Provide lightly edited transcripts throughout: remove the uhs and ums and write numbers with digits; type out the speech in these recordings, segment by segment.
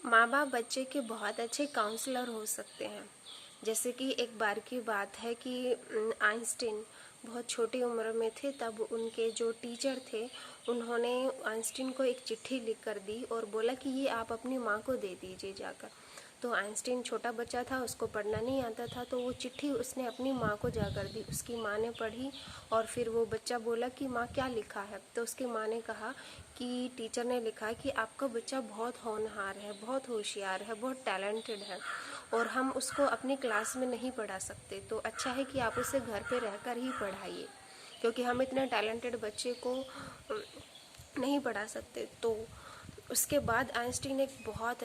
माँ बाप बच्चे के बहुत अच्छे काउंसलर हो सकते हैं। जैसे कि एक बार की बात है कि आइंस्टीन बहुत छोटी उम्र में थे, तब उनके जो टीचर थे उन्होंने आइंस्टीन को एक चिट्ठी लिख कर दी और बोला कि ये आप अपनी माँ को दे दीजिए जाकर। तो आइंस्टीन छोटा बच्चा था, उसको पढ़ना नहीं आता था, तो वो चिट्ठी उसने अपनी माँ को जाकर दी। उसकी माँ ने पढ़ी और फिर वो बच्चा बोला कि माँ क्या लिखा है। तो उसकी माँ ने कहा कि टीचर ने लिखा कि आपका बच्चा बहुत होनहार है, बहुत होशियार है, बहुत टैलेंटेड है और हम उसको अपनी क्लास में नहीं पढ़ा सकते, तो अच्छा है कि आप उसे घर पे रहकर ही पढ़ाइए, क्योंकि हम इतने टैलेंटेड बच्चे को नहीं पढ़ा सकते। तो उसके बाद आइंस्टीन एक बहुत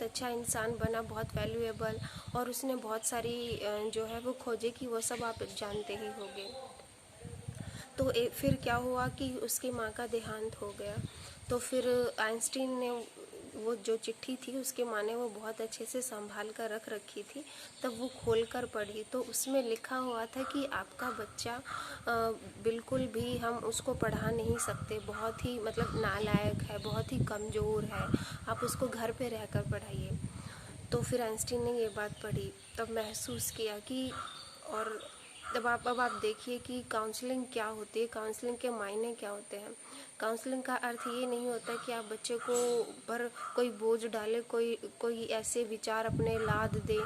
अच्छा इंसान बना, बहुत वैल्यूएबल, और उसने बहुत सारी जो है वो खोजे कि वो सब आप जानते ही होंगे। तो फिर क्या हुआ कि उसकी माँ का देहांत हो गया। तो फिर आइंस्टीन ने वो जो चिट्ठी थी उसकी माँ ने वो बहुत अच्छे से संभाल कर रख रखी थी। तब वो खोल कर पढ़ी तो उसमें लिखा हुआ था कि आपका बच्चा बिल्कुल भी हम उसको पढ़ा नहीं सकते, बहुत ही मतलब नालायक है, बहुत ही कमज़ोर है, आप उसको घर पे रहकर पढ़ाइए। तो फिर आइंस्टीन ने ये बात पढ़ी, तब महसूस किया कि और अब आप देखिए कि काउंसलिंग क्या होती है, काउंसलिंग के मायने क्या होते हैं। काउंसलिंग का अर्थ ये नहीं होता कि आप बच्चे को पर कोई बोझ डाले, कोई ऐसे विचार अपने लाद दे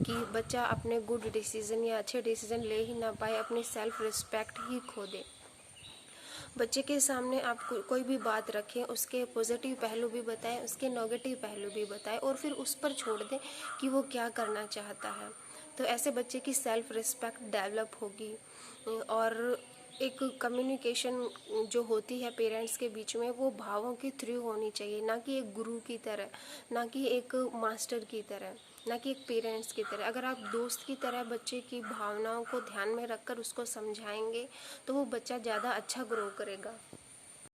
कि बच्चा अपने गुड डिसीज़न या अच्छे डिसीज़न ले ही ना पाए, अपनी सेल्फ रिस्पेक्ट ही खो दे। बच्चे के सामने आप कोई भी बात रखें, उसके पॉजिटिव पहलू भी बताएं, उसके नेगेटिव पहलू भी बताएं और फिर उस पर छोड़ दें कि वो क्या करना चाहता है। तो ऐसे बच्चे की सेल्फ रिस्पेक्ट डेवलप होगी और एक कम्युनिकेशन जो होती है पेरेंट्स के बीच में वो भावों के थ्रू होनी चाहिए, ना कि एक गुरु की तरह, ना कि एक मास्टर की तरह, ना कि एक पेरेंट्स की तरह। अगर आप दोस्त की तरह बच्चे की भावनाओं को ध्यान में रखकर उसको समझाएंगे तो वो बच्चा ज़्यादा अच्छा ग्रो करेगा।